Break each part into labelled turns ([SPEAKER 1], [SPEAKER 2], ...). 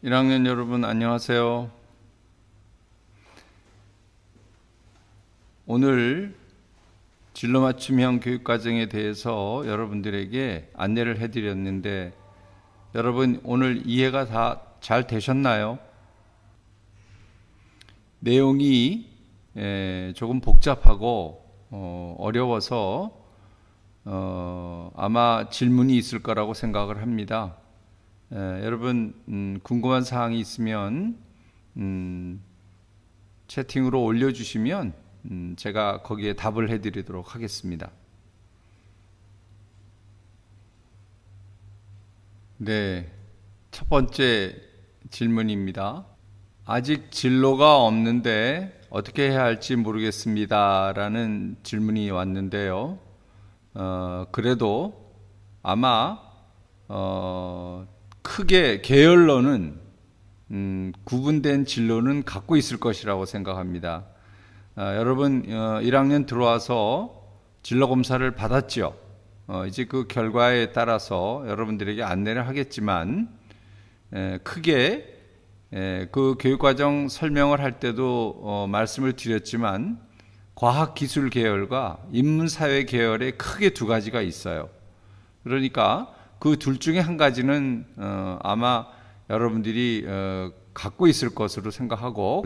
[SPEAKER 1] 1학년 여러분 안녕하세요. 오늘 진로 맞춤형 교육과정에 대해서 여러분들에게 안내를 해드렸는데 여러분 오늘 이해가 다 잘 되셨나요? 내용이 조금 복잡하고 어려워서 아마 질문이 있을 거라고 생각을 합니다. 여러분 궁금한 사항이 있으면 채팅으로 올려주시면 제가 거기에 답을 해드리도록 하겠습니다. 네, 첫 번째 질문입니다. 아직 진로가 없는데 어떻게 해야 할지 모르겠습니다 라는 질문이 왔는데요. 그래도 아마 크게 계열로는 구분된 진로는 갖고 있을 것이라고 생각합니다. 여러분 1학년 들어와서 진로 검사를 받았죠. 이제 그 결과에 따라서 여러분들에게 안내를 하겠지만 크게 그 교육과정 설명을 할 때도 말씀을 드렸지만 과학기술 계열과 인문사회 계열에 크게 두 가지가 있어요. 그러니까 그 둘 중에 한 가지는 아마 여러분들이 갖고 있을 것으로 생각하고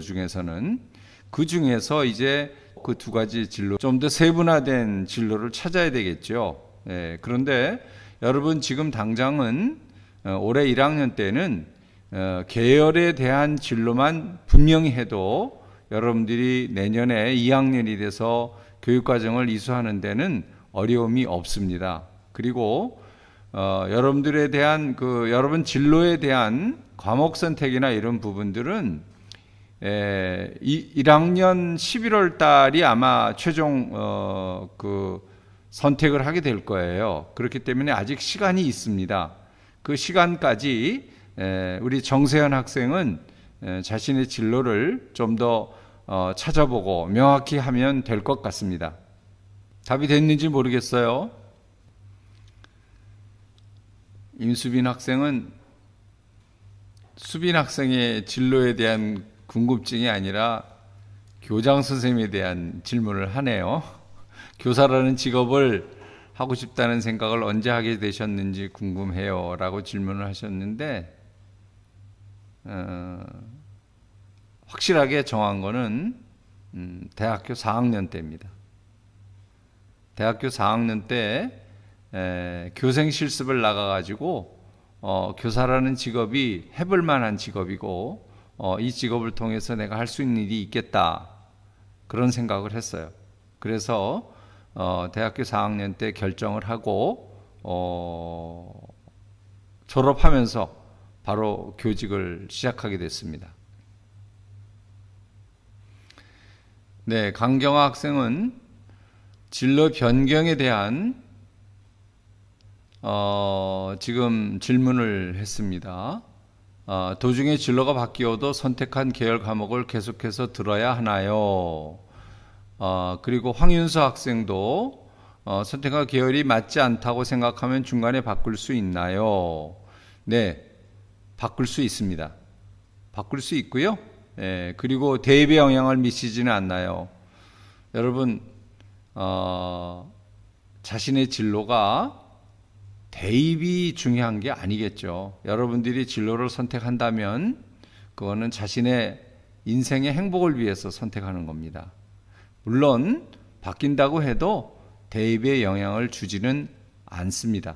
[SPEAKER 1] 그 중에서 이제 그 두 가지 진로 좀 더 세분화된 진로를 찾아야 되겠죠. 그런데 여러분 지금 당장은 올해 1학년 때는 계열에 대한 진로만 분명히 해도 여러분들이 내년에 2학년이 돼서 교육과정을 이수하는 데는 어려움이 없습니다. 그리고 여러분들에 대한 여러분 진로에 대한 과목 선택이나 이런 부분들은 1학년 11월 달이 아마 최종 선택을 하게 될 거예요. 그렇기 때문에 아직 시간이 있습니다. 그 시간까지 우리 정세현 학생은 자신의 진로를 좀 더 찾아보고 명확히 하면 될 것 같습니다. 답이 됐는지 모르겠어요. 임수빈 학생은 수빈 학생의 진로에 대한 궁금증이 아니라 교장 선생님에 대한 질문을 하네요. 교사라는 직업을 하고 싶다는 생각을 언제 하게 되셨는지 궁금해요 라고 질문을 하셨는데 확실하게 정한 거는 대학교 4학년 때입니다. 대학교 4학년 때 교생 실습을 나가가지고 교사라는 직업이 해볼 만한 직업이고 이 직업을 통해서 내가 할 수 있는 일이 있겠다 그런 생각을 했어요. 그래서 대학교 4학년 때 결정을 하고 졸업하면서 바로 교직을 시작하게 됐습니다. 네, 강경화 학생은 진로 변경에 대한 지금 질문을 했습니다. 도중에 진로가 바뀌어도 선택한 계열 과목을 계속해서 들어야 하나요? 그리고 황윤수 학생도 선택한 계열이 맞지 않다고 생각하면 중간에 바꿀 수 있나요? 네, 바꿀 수 있습니다. 바꿀 수 있고요. 그리고 대입에 영향을 미치지는 않나요? 여러분 자신의 진로가 대입이 중요한 게 아니겠죠. 여러분들이 진로를 선택한다면 그거는 자신의 인생의 행복을 위해서 선택하는 겁니다. 물론 바뀐다고 해도 대입에 영향을 주지는 않습니다.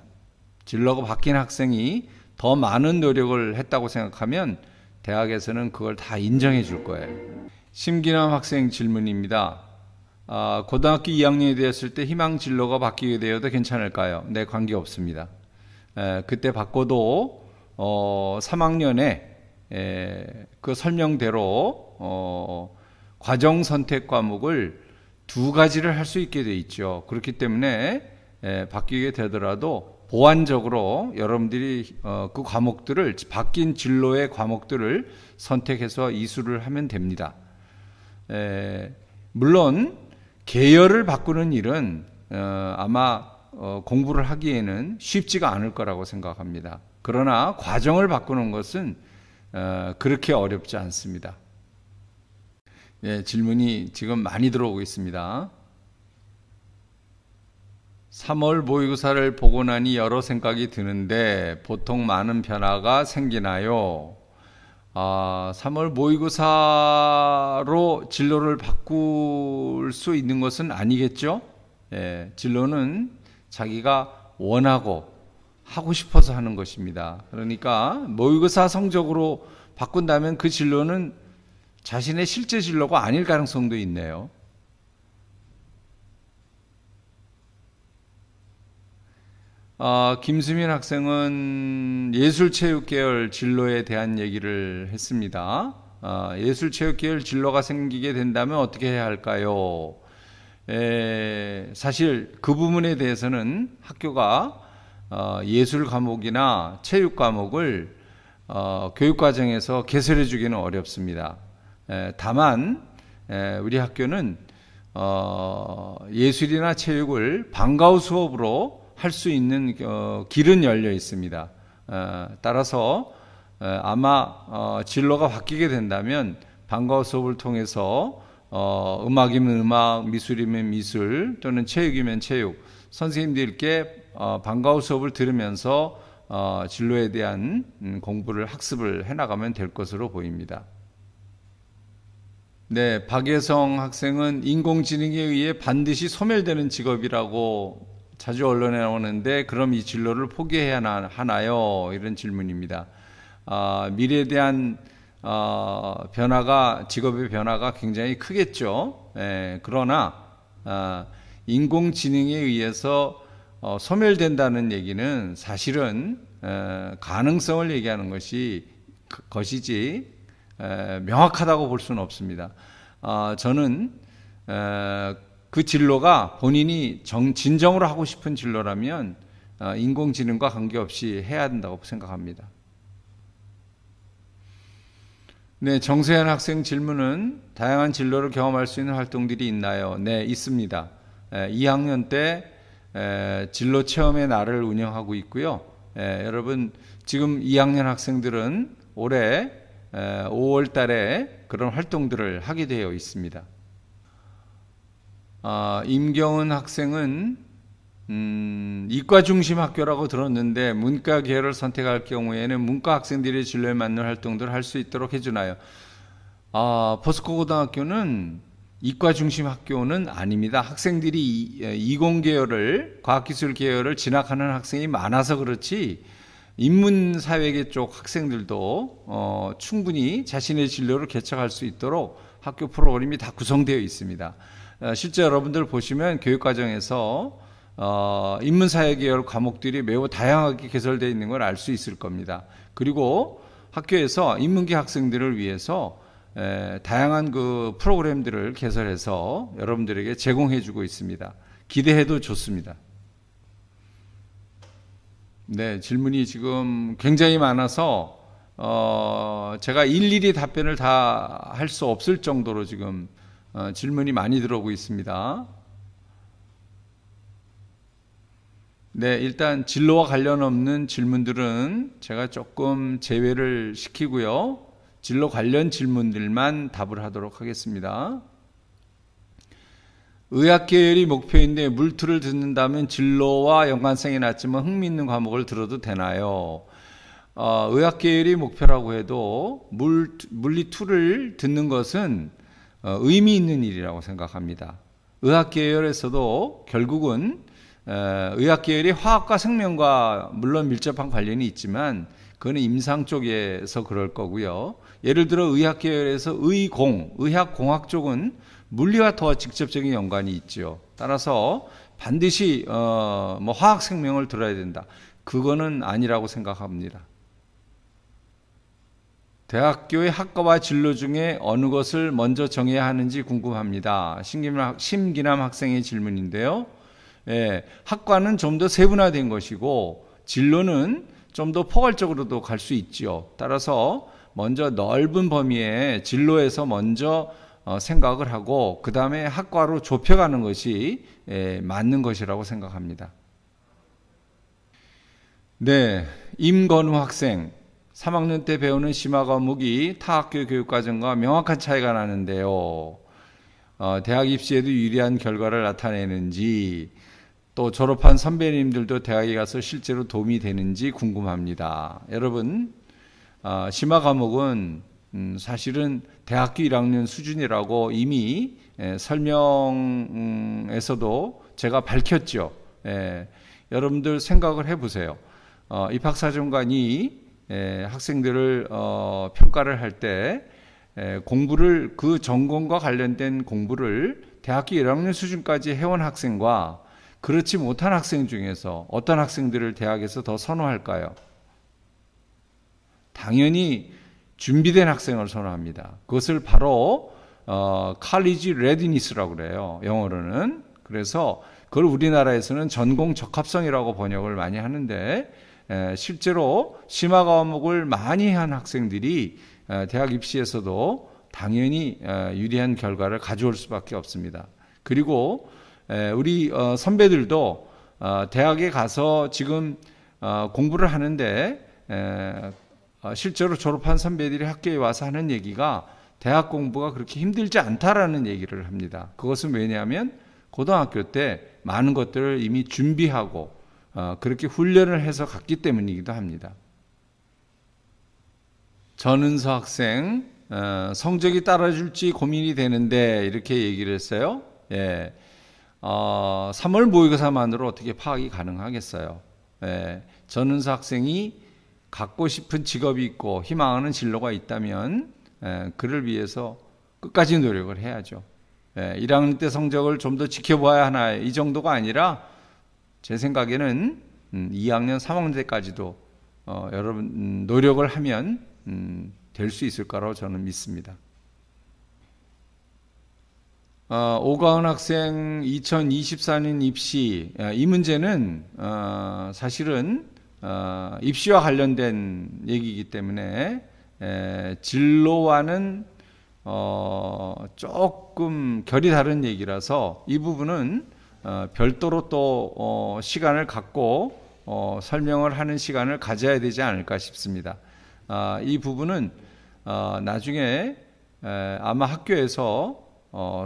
[SPEAKER 1] 진로가 바뀐 학생이 더 많은 노력을 했다고 생각하면 대학에서는 그걸 다 인정해 줄 거예요. 심기남 학생 질문입니다. 고등학교 2학년이 되었을 때 희망 진로가 바뀌게 되어도 괜찮을까요? 네, 관계없습니다. 그때 바꿔도 3학년에 그 설명대로 과정 선택 과목을 두 가지를 할 수 있게 돼 있죠. 그렇기 때문에 바뀌게 되더라도 보완적으로 여러분들이 그 과목들을 바뀐 진로의 과목들을 선택해서 이수를 하면 됩니다. 물론 계열을 바꾸는 일은 아마 공부를 하기에는 쉽지가 않을 거라고 생각합니다. 그러나 과정을 바꾸는 것은 그렇게 어렵지 않습니다. 예, 질문이 지금 많이 들어오고 있습니다. 3월 모의고사를 보고 나니 여러 생각이 드는데 보통 많은 변화가 생기나요? 3월 모의고사로 진로를 바꿀 수 있는 것은 아니겠죠? 예, 진로는 자기가 원하고 하고 싶어서 하는 것입니다. 그러니까 모의고사 성적으로 바꾼다면 그 진로는 자신의 실제 진로가 아닐 가능성도 있네요. 김수민 학생은 예술체육 계열 진로에 대한 얘기를 했습니다. 예술체육 계열 진로가 생기게 된다면 어떻게 해야 할까요? 사실 그 부분에 대해서는 학교가 예술 과목이나 체육 과목을 교육과정에서 개설해 주기는 어렵습니다. 다만 우리 학교는 예술이나 체육을 방과후 수업으로 할 수 있는 길은 열려 있습니다. 따라서 아마 진로가 바뀌게 된다면 방과후 수업을 통해서 음악이면 음악, 미술이면 미술, 또는 체육이면 체육, 선생님들께 방과후 수업을 들으면서 진로에 대한 공부를 학습을 해나가면 될 것으로 보입니다. 네, 박예성 학생은 인공지능에 의해 반드시 소멸되는 직업이라고 자주 언론에 나오는데 그럼 이 진로를 포기해야 하나요? 이런 질문입니다. 미래에 대한 변화가, 직업의 변화가 굉장히 크겠죠. 그러나 인공지능에 의해서 소멸된다는 얘기는 사실은 가능성을 얘기하는 것이지 명확하다고 볼 수는 없습니다. 저는 그 진로가 본인이 진정으로 하고 싶은 진로라면 인공지능과 관계없이 해야 된다고 생각합니다. 네, 정세현 학생 질문은 다양한 진로를 경험할 수 있는 활동들이 있나요? 네, 있습니다. 2학년 때 진로 체험의 날을 운영하고 있고요. 여러분 지금 2학년 학생들은 올해 5월 달에 그런 활동들을 하게 되어 있습니다. 임경은 학생은 이과 중심 학교라고 들었는데 문과 계열을 선택할 경우에는 문과 학생들이 진로에 맞는 활동들을 할 수 있도록 해주나요? 포스코 고등학교는 이과 중심 학교는 아닙니다. 학생들이 이공 계열을, 과학기술 계열을 진학하는 학생이 많아서 그렇지 인문사회계 쪽 학생들도 충분히 자신의 진로를 개척할 수 있도록 학교 프로그램이 다 구성되어 있습니다. 실제 여러분들 보시면 교육과정에서 인문사회 계열 과목들이 매우 다양하게 개설되어 있는 걸 알 수 있을 겁니다. 그리고 학교에서 인문계 학생들을 위해서 다양한 그 프로그램들을 개설해서 여러분들에게 제공해주고 있습니다. 기대해도 좋습니다. 네, 질문이 지금 굉장히 많아서 제가 일일이 답변을 다 할 수 없을 정도로 지금 질문이 많이 들어오고 있습니다. 네, 일단 진로와 관련 없는 질문들은 제가 조금 제외를 시키고요. 진로 관련 질문들만 답을 하도록 하겠습니다. 의학계열이 목표인데 물투를 듣는다면 진로와 연관성이 낮지만 흥미있는 과목을 들어도 되나요? 의학계열이 목표라고 해도 물리2를 듣는 것은 의미 있는 일이라고 생각합니다. 의학계열에서도 결국은 의학계열이 화학과 생명과 물론 밀접한 관련이 있지만 그거는 임상 쪽에서 그럴 거고요. 예를 들어 의학계열에서 의학공학 쪽은 물리와 더 직접적인 연관이 있죠. 따라서 반드시 화학 생명을 들어야 된다. 그거는 아니라고 생각합니다. 대학교의 학과와 진로 중에 어느 것을 먼저 정해야 하는지 궁금합니다. 심기남 학생의 질문인데요. 학과는 좀 더 세분화된 것이고 진로는 좀 더 포괄적으로도 갈 수 있죠. 따라서 먼저 넓은 범위의 진로에서 먼저 생각을 하고 그 다음에 학과로 좁혀가는 것이 맞는 것이라고 생각합니다. 네, 임건우 학생. 3학년 때 배우는 심화 과목이 타 학교 교육과정과 명확한 차이가 나는데요. 대학 입시에도 유리한 결과를 나타내는지, 또 졸업한 선배님들도 대학에 가서 실제로 도움이 되는지 궁금합니다. 여러분, 심화 과목은 사실은 대학교 1학년 수준이라고 이미 설명에서도 제가 밝혔죠. 여러분들 생각을 해보세요. 입학사정관이 학생들을 평가를 할 때 공부를, 그 전공과 관련된 공부를 대학교 1학년 수준까지 해온 학생과 그렇지 못한 학생 중에서 어떤 학생들을 대학에서 더 선호할까요? 당연히 준비된 학생을 선호합니다. 그것을 바로 college readiness라고 그래요. 영어로는. 그래서 그걸 우리나라에서는 전공 적합성이라고 번역을 많이 하는데, 실제로 심화 과목을 많이 한 학생들이 대학 입시에서도 당연히 유리한 결과를 가져올 수밖에 없습니다. 그리고 우리 선배들도 대학에 가서 지금 공부를 하는데, 실제로 졸업한 선배들이 학교에 와서 하는 얘기가 대학 공부가 그렇게 힘들지 않다라는 얘기를 합니다. 그것은 왜냐하면 고등학교 때 많은 것들을 이미 준비하고 그렇게 훈련을 해서 갔기 때문이기도 합니다. 전은서 학생, 성적이 따라줄지 고민이 되는데 이렇게 얘기를 했어요. 3월 모의고사만으로 어떻게 파악이 가능하겠어요? 전은서 학생이 갖고 싶은 직업이 있고 희망하는 진로가 있다면 그를 위해서 끝까지 노력을 해야죠. 1학년 때 성적을 좀 더 지켜봐야 하나, 이 정도가 아니라 제 생각에는 2학년, 3학년 때까지도 여러분 노력을 하면 될 수 있을 거라고 저는 믿습니다. 오가은 학생 2024년 입시, 이 문제는 사실은 입시와 관련된 얘기이기 때문에 진로와는 조금 결이 다른 얘기라서 이 부분은 별도로 또 시간을 갖고 설명을 하는 시간을 가져야 되지 않을까 싶습니다. 이 부분은 나중에 아마 학교에서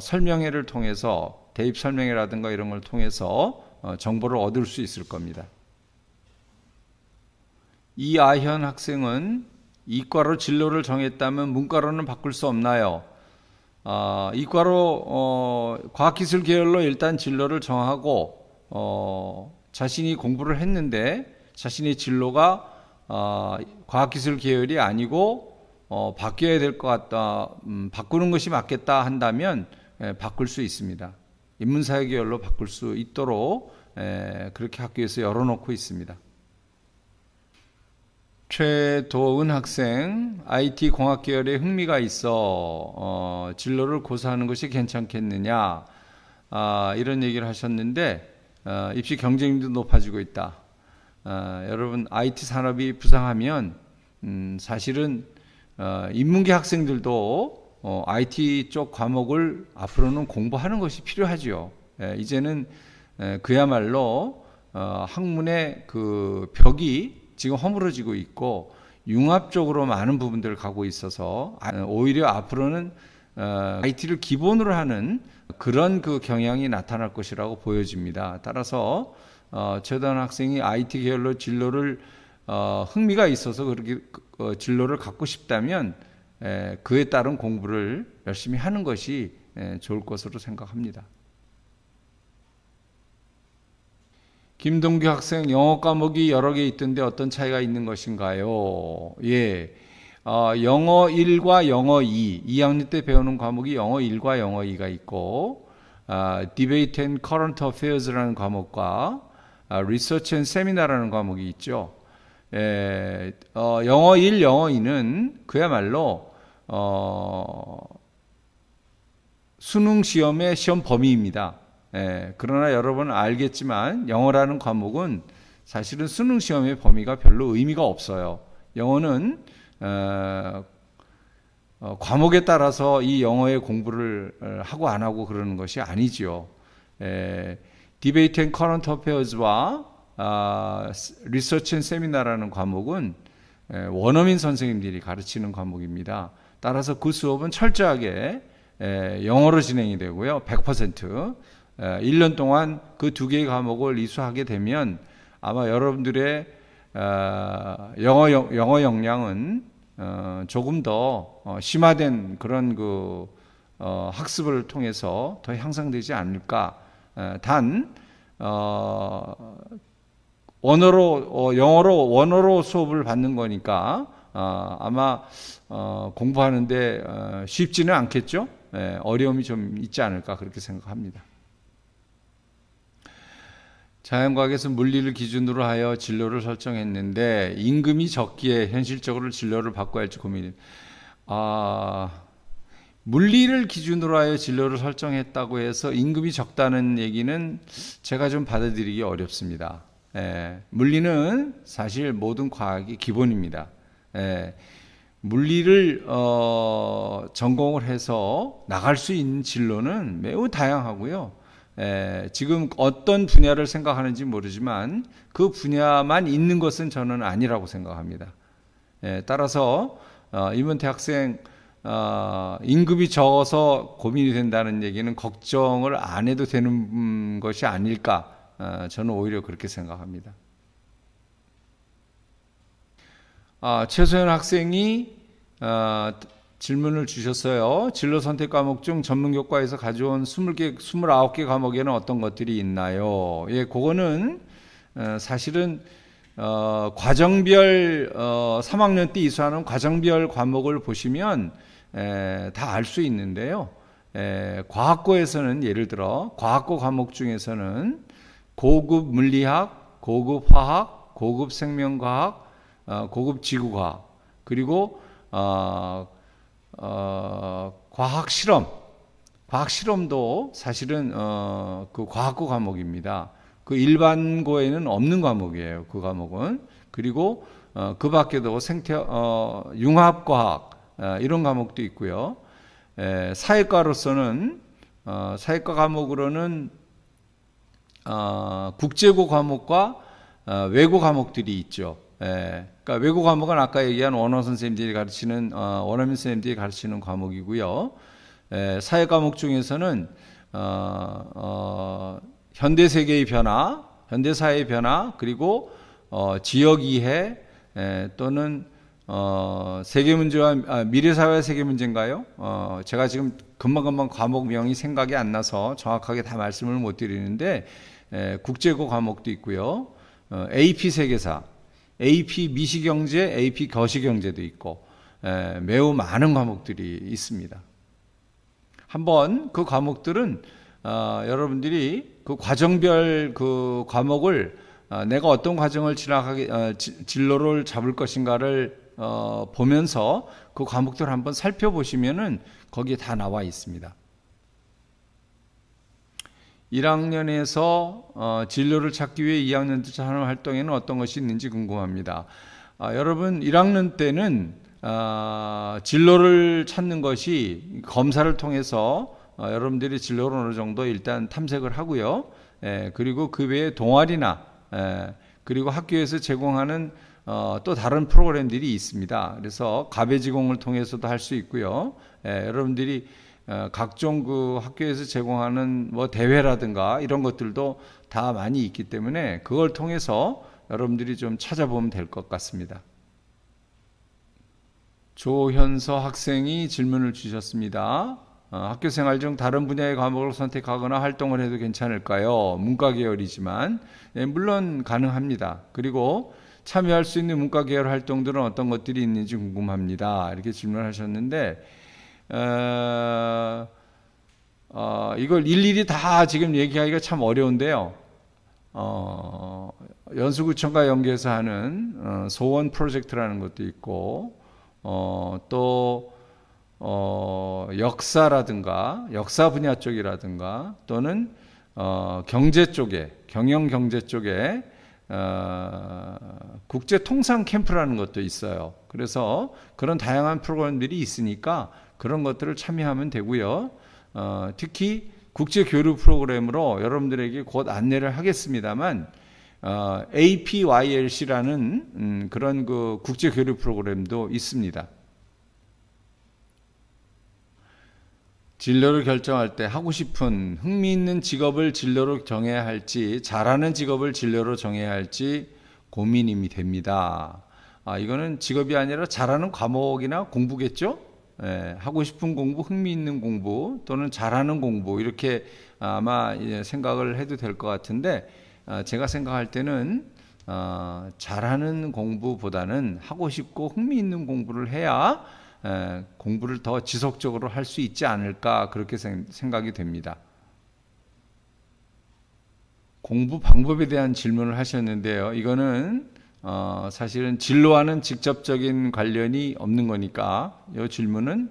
[SPEAKER 1] 설명회를 통해서, 대입 설명회라든가 이런 걸 통해서 정보를 얻을 수 있을 겁니다. 이아현 학생은 이과로 진로를 정했다면 문과로는 바꿀 수 없나요? 이과로 과학기술 계열로 일단 진로를 정하고 자신이 공부를 했는데 자신의 진로가 과학기술 계열이 아니고 바뀌어야 될 것 같다, 바꾸는 것이 맞겠다 한다면 바꿀 수 있습니다. 인문사회 계열로 바꿀 수 있도록 그렇게 학교에서 열어놓고 있습니다. 최도은 학생, IT 공학 계열에 흥미가 있어 진로를 고수하는 것이 괜찮겠느냐, 이런 얘기를 하셨는데 입시 경쟁률도 높아지고 있다. 여러분, IT 산업이 부상하면 사실은 인문계 학생들도 IT 쪽 과목을 앞으로는 공부하는 것이 필요하죠. 이제는 그야말로 학문의 그 벽이 지금 허물어지고 있고 융합적으로 많은 부분들을 가고 있어서 오히려 앞으로는 IT를 기본으로 하는 그런 그 경향이 나타날 것이라고 보여집니다. 따라서 최도은 학생이 IT 계열로 진로를 흥미가 있어서 그렇게 진로를 갖고 싶다면 그에 따른 공부를 열심히 하는 것이 좋을 것으로 생각합니다. 김동규 학생, 영어 과목이 여러 개 있던데 어떤 차이가 있는 것인가요? 영어 1과 영어 2, 2학년 때 배우는 과목이 영어 1과 영어 2가 있고, Debate and Current Affairs라는 과목과 Research and Seminar라는 과목이 있죠. 영어 1, 영어 2는 그야말로 수능 시험의 시험 범위입니다. 그러나 여러분 알겠지만 영어라는 과목은 사실은 수능 시험의 범위가 별로 의미가 없어요. 영어는 과목에 따라서 이 영어의 공부를 하고 안 하고 그러는 것이 아니지요. Debate and Current Affairs와 Research and Seminar라는 과목은 원어민 선생님들이 가르치는 과목입니다. 따라서 그 수업은 철저하게 영어로 진행이 되고요. 100% 1년 동안 그 두 개의 과목을 이수하게 되면 아마 여러분들의 영어 역량은 조금 더 심화된 그런 학습을 통해서 더 향상되지 않을까. 단 영어로 원어로 수업을 받는 거니까 아마 공부하는데 쉽지는 않겠죠. 어려움이 좀 있지 않을까 그렇게 생각합니다. 자연과학에서 물리를 기준으로 하여 진로를 설정했는데 임금이 적기에 현실적으로 진로를 바꿔야 할지 고민입니다. 물리를 기준으로 하여 진로를 설정했다고 해서 임금이 적다는 얘기는 제가 좀 받아들이기 어렵습니다. 물리는 사실 모든 과학의 기본입니다. 물리를 전공을 해서 나갈 수 있는 진로는 매우 다양하고요. 지금 어떤 분야를 생각하는지 모르지만 그 분야만 있는 것은 저는 아니라고 생각합니다. 따라서 이번 대학생 임금이 적어서 고민이 된다는 얘기는 걱정을 안 해도 되는 것이 아닐까. 저는 오히려 그렇게 생각합니다. 최소연 학생이 질문을 주셨어요. 진로 선택 과목 중 전문교과에서 가져온 29개 과목에는 어떤 것들이 있나요? 그거는 사실은 과정별 3학년 때 이수하는 과정별 과목을 보시면 다 알 수 있는데요. 과학고에서는 예를 들어 과학고 과목 중에서는 고급 물리학, 고급 화학, 고급 생명과학, 고급 지구과학, 그리고 과학 실험도 사실은 그 과학고 과목입니다. 그 일반고에는 없는 과목이에요. 그 과목은. 그리고 그 밖에도 융합과학 이런 과목도 있고요. 사회과로서는 사회과 과목으로는 국제고 과목과 외고 과목들이 있죠. 그러니까 외고 과목은 아까 얘기한 원어민 선생님들이 가르치는 과목이고요. 사회 과목 중에서는 현대 세계의 변화, 현대 사회의 변화, 그리고 지역 이해 또는 세계 문제와 미래 사회의 세계 문제인가요? 제가 지금 금방금방 과목명이 생각이 안 나서 정확하게 다 말씀을 못 드리는데 국제고 과목도 있고요. AP 세계사, AP 미시경제, AP 거시경제도 있고 매우 많은 과목들이 있습니다. 한번 그 과목들은 여러분들이 그 과정별 그 과목을 내가 어떤 과정을 진로를 잡을 것인가를 보면서 그 과목들을 한번 살펴보시면은 거기에 다 나와 있습니다. 1학년에서 진로를 찾기 위해 2학년 때 하는 활동에는 어떤 것이 있는지 궁금합니다. 여러분 1학년 때는 진로를 찾는 것이 검사를 통해서 여러분들이 진로를 어느 정도 일단 탐색을 하고요. 그리고 그 외에 동아리나 그리고 학교에서 제공하는 또 다른 프로그램들이 있습니다. 그래서 가배지공을 통해서도 할 수 있고요. 여러분들이 각종 그 학교에서 제공하는 뭐 대회라든가 이런 것들도 다 많이 있기 때문에 그걸 통해서 여러분들이 좀 찾아보면 될 것 같습니다. 조현서 학생이 질문을 주셨습니다. 학교 생활 중 다른 분야의 과목을 선택하거나 활동을 해도 괜찮을까요? 문과 계열이지만 물론 가능합니다. 그리고 참여할 수 있는 문과 계열 활동들은 어떤 것들이 있는지 궁금합니다. 이렇게 질문하셨는데 이걸 일일이 다 지금 얘기하기가 참 어려운데요. 연수구청과 연계해서 하는 소원 프로젝트라는 것도 있고 또 역사라든가 역사 분야 쪽이라든가 또는 경제 쪽에 경영 경제 쪽에 국제 통상 캠프라는 것도 있어요. 그래서 그런 다양한 프로그램들이 있으니까 그런 것들을 참여하면 되고요. 특히 국제 교류 프로그램으로 여러분들에게 곧 안내를 하겠습니다만 APYLC라는 그런 그 국제 교류 프로그램도 있습니다. 진로를 결정할 때 하고 싶은 흥미있는 직업을 진로로 정해야 할지 잘하는 직업을 진로로 정해야 할지 고민이 됩니다. 이거는 직업이 아니라 잘하는 과목이나 공부겠죠? 하고 싶은 공부, 흥미있는 공부 또는 잘하는 공부 이렇게 아마 생각을 해도 될 것 같은데 제가 생각할 때는 잘하는 공부보다는 하고 싶고 흥미있는 공부를 해야 공부를 더 지속적으로 할 수 있지 않을까 그렇게 생각이 됩니다. 공부 방법에 대한 질문을 하셨는데요. 이거는 사실은 진로와는 직접적인 관련이 없는 거니까 이 질문은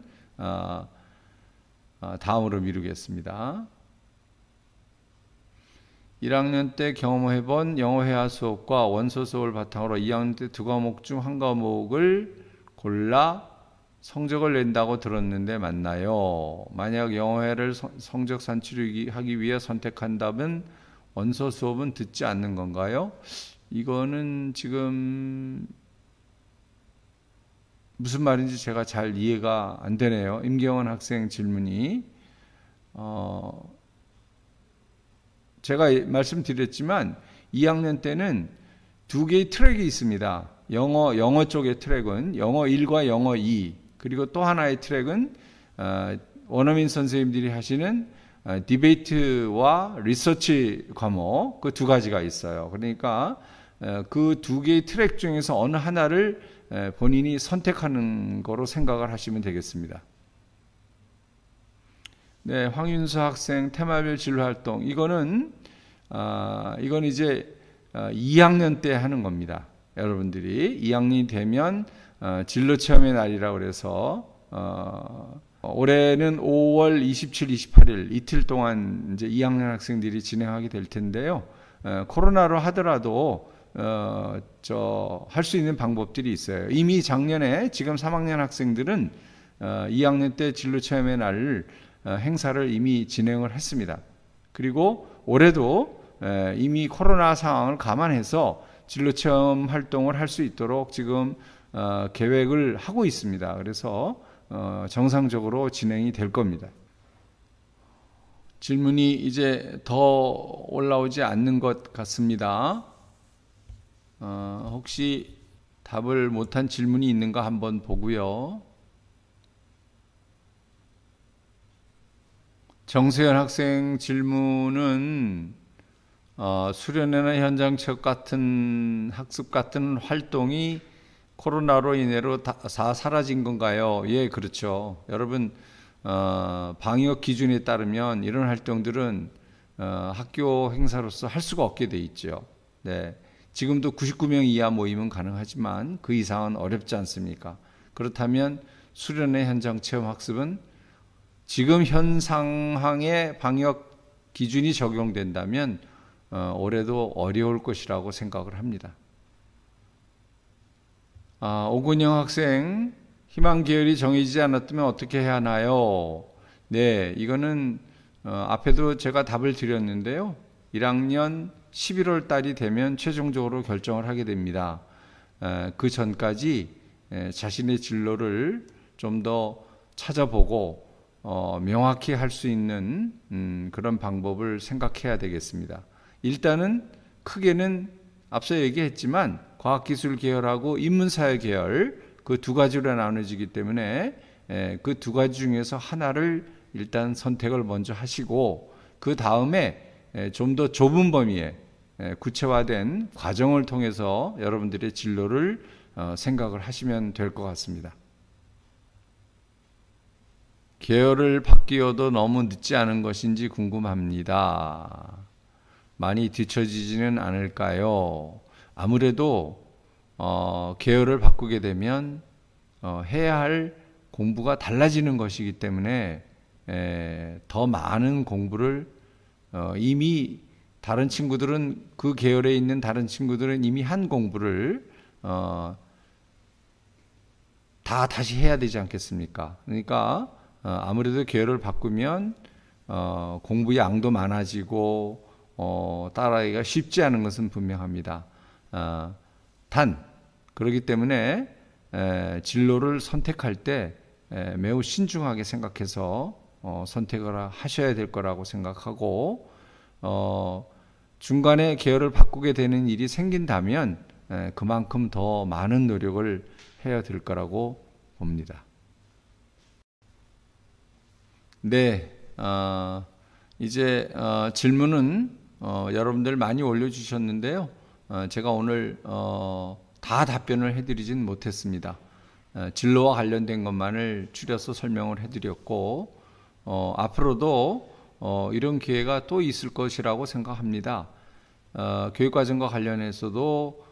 [SPEAKER 1] 다음으로 미루겠습니다. 1학년 때 경험해본 영어 회화 수업과 원서 수업을 바탕으로 2학년 때 두 과목 중 한 과목을 골라 성적을 낸다고 들었는데 맞나요? 만약 영어 회화를 성적 산출하기 위해 선택한다면 원서 수업은 듣지 않는 건가요? 이거는 지금 무슨 말인지 제가 잘 이해가 안 되네요. 임경원 학생 질문이 제가 말씀드렸지만 2학년 때는 두 개의 트랙이 있습니다. 영어 쪽의 트랙은 영어 1과 영어 2 그리고 또 하나의 트랙은 원어민 선생님들이 하시는 디베이트와 리서치 과목 그 두 가지가 있어요. 그러니까 그 두 개의 트랙 중에서 어느 하나를 본인이 선택하는 거로 생각을 하시면 되겠습니다. 네, 황윤수 학생 테마별 진로 활동 이건 이제 2학년 때 하는 겁니다. 여러분들이 2학년이 되면 진로 체험의 날이라고 그래서 올해는 5월 27, 28일 이틀 동안 이제 2학년 학생들이 진행하게 될 텐데요. 코로나로 하더라도 할 수 있는 방법들이 있어요. 이미 작년에 지금 3학년 학생들은 2학년 때 진로 체험의 날 행사를 이미 진행을 했습니다. 그리고 올해도 이미 코로나 상황을 감안해서 진로 체험 활동을 할 수 있도록 지금 계획을 하고 있습니다. 그래서 정상적으로 진행이 될 겁니다. 질문이 이제 더 올라오지 않는 것 같습니다. 혹시 답을 못한 질문이 있는가 한번 보고요. 정세현 학생 질문은 수련회나 현장 체험 같은 학습 같은 활동이 코로나로 인해로 다 사라진 건가요? 예, 그렇죠. 여러분 방역 기준에 따르면 이런 활동들은 학교 행사로서 할 수가 없게 돼 있죠. 네, 지금도 99명 이하 모임은 가능하지만 그 이상은 어렵지 않습니까? 그렇다면 수련회 현장 체험 학습은 지금 현 상황의 방역 기준이 적용된다면 올해도 어려울 것이라고 생각을 합니다. 오근영 학생, 희망 계열이 정해지지 않았다면 어떻게 해야 하나요? 네, 이거는 앞에도 제가 답을 드렸는데요. 1학년 11월 달이 되면 최종적으로 결정을 하게 됩니다. 그 전까지 자신의 진로를 좀 더 찾아보고 명확히 할 수 있는 그런 방법을 생각해야 되겠습니다. 일단은 크게는 앞서 얘기했지만 과학기술 계열하고 인문사회 계열 그 두 가지로 나눠지기 때문에 그 두 가지 중에서 하나를 일단 선택을 먼저 하시고 그 다음에 좀 더 좁은 범위에 구체화된 과정을 통해서 여러분들의 진로를 생각을 하시면 될 것 같습니다. 계열을 바뀌어도 너무 늦지 않은 것인지 궁금합니다. 많이 뒤처지지는 않을까요? 아무래도 계열을 바꾸게 되면 해야 할 공부가 달라지는 것이기 때문에 더 많은 공부를 이미 다른 친구들은 그 계열에 있는 다른 친구들은 이미 한 공부를 다시 해야 되지 않겠습니까? 그러니까 아무래도 계열을 바꾸면 공부 양도 많아지고 따라하기가 쉽지 않은 것은 분명합니다. 그렇기 때문에 진로를 선택할 때 매우 신중하게 생각해서 선택을 하셔야 될 거라고 생각하고, 중간에 계열을 바꾸게 되는 일이 생긴다면 그만큼 더 많은 노력을 해야 될 거라고 봅니다. 네, 이제 질문은 여러분들 많이 올려주셨는데요. 제가 오늘 다 답변을 해드리진 못했습니다. 진로와 관련된 것만을 줄여서 설명을 해드렸고, 앞으로도 이런 기회가 또 있을 것이라고 생각합니다. 교육과정과 관련해서도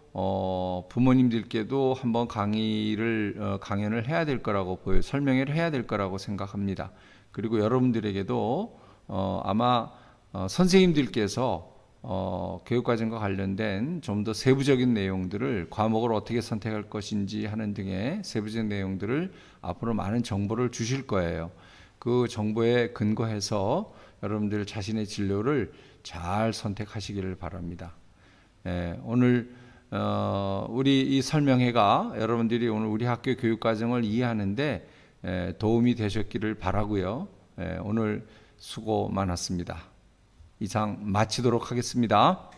[SPEAKER 1] 부모님들께도 한번 강연을 해야 될 거라고 설명을 해야 될 거라고 생각합니다. 그리고 여러분들에게도 아마 선생님들께서 교육과정과 관련된 좀 더 세부적인 내용들을, 과목을 어떻게 선택할 것인지 하는 등의 세부적인 내용들을 앞으로 많은 정보를 주실 거예요. 그 정보에 근거해서 여러분들 자신의 진로를 잘 선택하시기를 바랍니다. 오늘 우리 이 설명회가 여러분들이 오늘 우리 학교 교육과정을 이해하는데 도움이 되셨기를 바라고요. 오늘 수고 많았습니다. 이상 마치도록 하겠습니다.